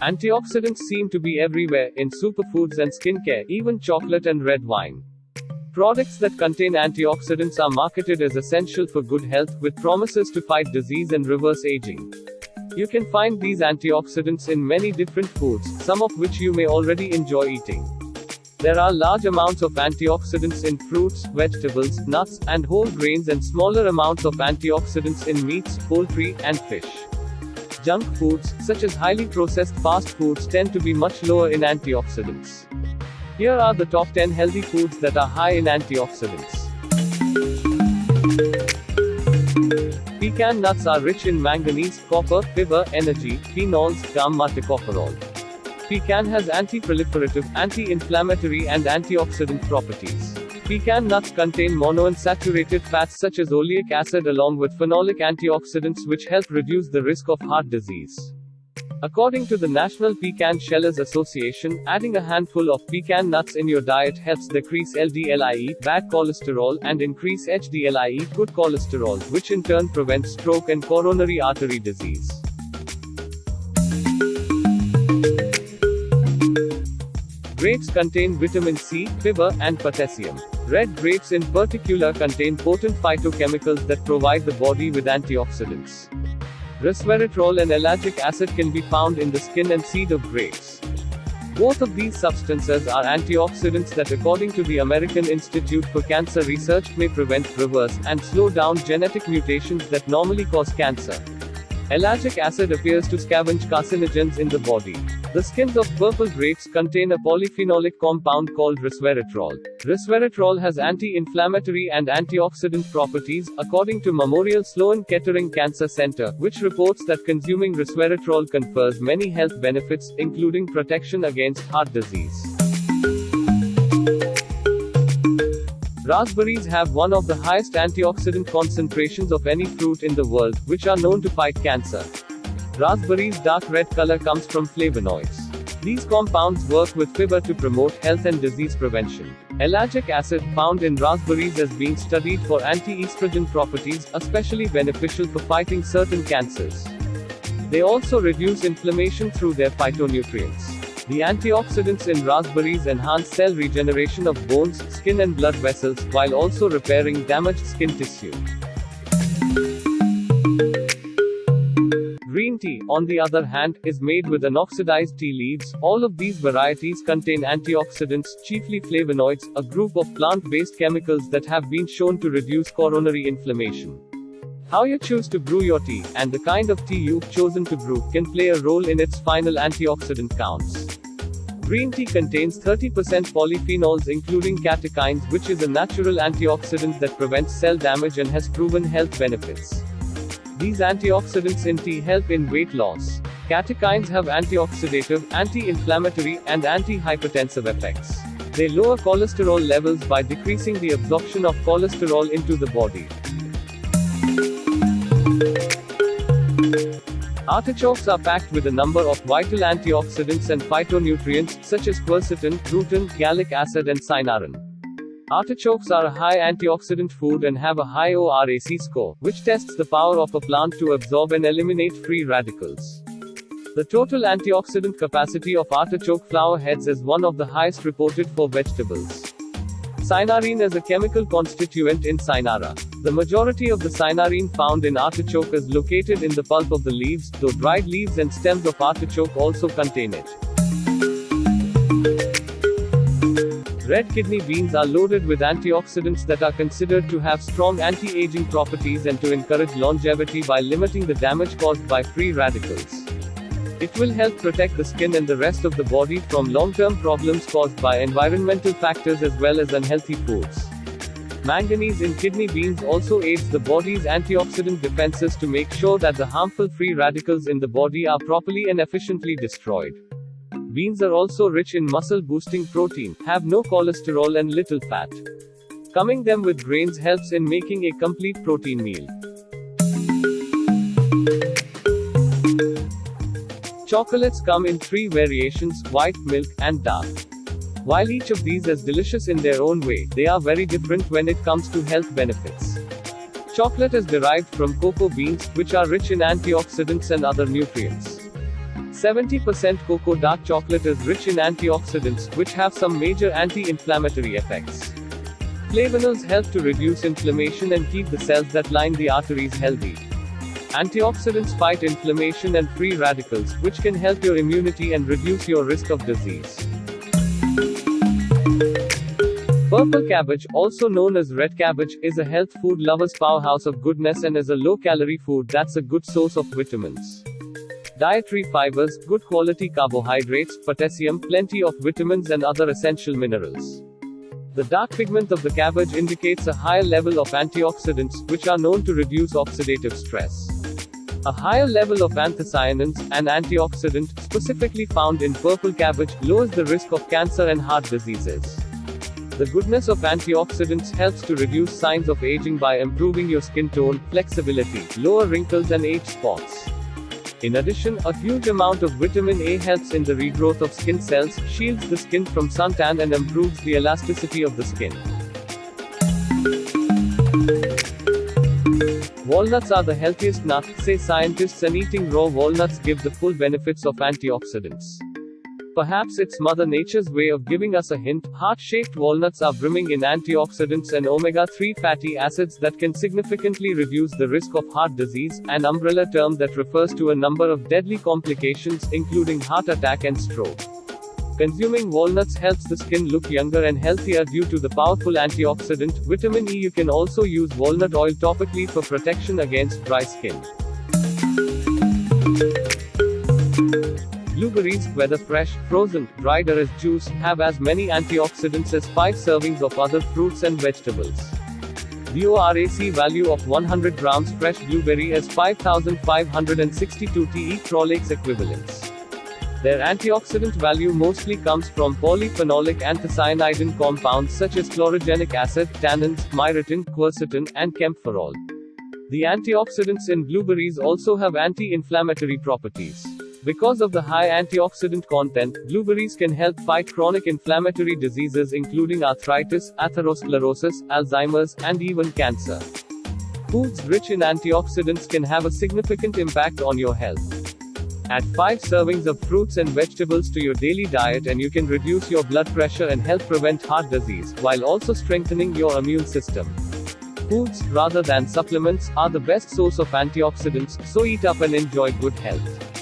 Antioxidants seem to be everywhere, in superfoods and skincare, even chocolate and red wine. Products that contain antioxidants are marketed as essential for good health, with promises to fight disease and reverse aging. You can find these antioxidants in many different foods, some of which you may already enjoy eating. There are large amounts of antioxidants in fruits, vegetables, nuts, and whole grains, and smaller amounts of antioxidants in meats, poultry, and fish. Junk foods, such as highly processed fast foods, tend to be much lower in antioxidants. Here are the top 10 healthy foods that are high in antioxidants. Pecan nuts are rich in manganese, copper, fiber, energy, phenols, gamma-tocopherol. Pecan has anti-proliferative, anti-inflammatory, and antioxidant properties. Pecan nuts contain monounsaturated fats such as oleic acid along with phenolic antioxidants which help reduce the risk of heart disease. According to the National Pecan Shellers Association, adding a handful of pecan nuts in your diet helps decrease LDLIE, bad cholesterol, and increase HDLIE, good cholesterol, which in turn prevents stroke and coronary artery disease. Grapes contain vitamin C, fiber, and potassium. Red grapes in particular contain potent phytochemicals that provide the body with antioxidants. Resveratrol and ellagic acid can be found in the skin and seed of grapes. Both of these substances are antioxidants that, according to the American Institute for Cancer Research, may prevent, reverse, and slow down genetic mutations that normally cause cancer. Ellagic acid appears to scavenge carcinogens in the body. The skins of purple grapes contain a polyphenolic compound called resveratrol. Resveratrol has anti-inflammatory and antioxidant properties, according to Memorial Sloan Kettering Cancer Center, which reports that consuming resveratrol confers many health benefits, including protection against heart disease. Raspberries have one of the highest antioxidant concentrations of any fruit in the world, which are known to fight cancer. Raspberries' dark red color comes from flavonoids. These compounds work with fiber to promote health and disease prevention. Ellagic acid, found in raspberries, is being studied for anti-estrogen properties, especially beneficial for fighting certain cancers. They also reduce inflammation through their phytonutrients. The antioxidants in raspberries enhance cell regeneration of bones, skin and blood vessels, while also repairing damaged skin tissue. Green tea, on the other hand, is made with unoxidized tea leaves. All of these varieties contain antioxidants, chiefly flavonoids, a group of plant-based chemicals that have been shown to reduce coronary inflammation. How you choose to brew your tea, and the kind of tea you've chosen to brew, can play a role in its final antioxidant counts. Green tea contains 30% polyphenols including catechins, which is a natural antioxidant that prevents cell damage and has proven health benefits. These antioxidants in tea help in weight loss. Catechins have antioxidative, anti-inflammatory, and anti-hypertensive effects. They lower cholesterol levels by decreasing the absorption of cholesterol into the body. Artichokes are packed with a number of vital antioxidants and phytonutrients, such as quercetin, rutin, gallic acid and cynarin. Artichokes are a high antioxidant food and have a high ORAC score, which tests the power of a plant to absorb and eliminate free radicals. The total antioxidant capacity of artichoke flower heads is one of the highest reported for vegetables. Cynarin is a chemical constituent in cynara. The majority of the cynarin found in artichoke is located in the pulp of the leaves, though dried leaves and stems of artichoke also contain it. Red kidney beans are loaded with antioxidants that are considered to have strong anti-aging properties and to encourage longevity by limiting the damage caused by free radicals. It will help protect the skin and the rest of the body from long-term problems caused by environmental factors as well as unhealthy foods. Manganese in kidney beans also aids the body's antioxidant defenses to make sure that the harmful free radicals in the body are properly and efficiently destroyed. Beans are also rich in muscle-boosting protein, have no cholesterol and little fat. Combining them with grains helps in making a complete protein meal. Chocolates come in 3 variations: white, milk, and dark. While each of these is delicious in their own way, they are very different when it comes to health benefits. Chocolate is derived from cocoa beans, which are rich in antioxidants and other nutrients. 70% cocoa dark chocolate is rich in antioxidants, which have some major anti-inflammatory effects. Flavonols help to reduce inflammation and keep the cells that line the arteries healthy. Antioxidants fight inflammation and free radicals, which can help your immunity and reduce your risk of disease. Purple cabbage, also known as red cabbage, is a health food lover's powerhouse of goodness and is a low-calorie food that's a good source of vitamins. Dietary fibers, good quality carbohydrates, potassium, plenty of vitamins and other essential minerals. The dark pigment of the cabbage indicates a higher level of antioxidants, which are known to reduce oxidative stress. A higher level of anthocyanins, an antioxidant, specifically found in purple cabbage, lowers the risk of cancer and heart diseases. The goodness of antioxidants helps to reduce signs of aging by improving your skin tone, flexibility, lower wrinkles and age spots. In addition, a huge amount of vitamin A helps in the regrowth of skin cells, shields the skin from suntan and improves the elasticity of the skin. Walnuts are the healthiest nut, say scientists, and eating raw walnuts give the full benefits of antioxidants. Perhaps it's Mother Nature's way of giving us a hint. Heart-shaped walnuts are brimming in antioxidants and omega-3 fatty acids that can significantly reduce the risk of heart disease, an umbrella term that refers to a number of deadly complications, including heart attack and stroke. Consuming walnuts helps the skin look younger and healthier due to the powerful antioxidant, vitamin E. You can also use walnut oil topically for protection against dry skin. Blueberries, whether fresh, frozen, dried or as juice, have as many antioxidants as 5 servings of other fruits and vegetables. The ORAC value of 100 grams fresh blueberry is 5,562 Te equivalents. Their antioxidant value mostly comes from polyphenolic anthocyanidin compounds such as chlorogenic acid, tannins, myritin, quercetin, and camphorol. The antioxidants in blueberries also have anti-inflammatory properties. Because of the high antioxidant content, blueberries can help fight chronic inflammatory diseases including arthritis, atherosclerosis, Alzheimer's, and even cancer. Foods rich in antioxidants can have a significant impact on your health. Add 5 servings of fruits and vegetables to your daily diet and you can reduce your blood pressure and help prevent heart disease, while also strengthening your immune system. Foods, rather than supplements, are the best source of antioxidants, so eat up and enjoy good health.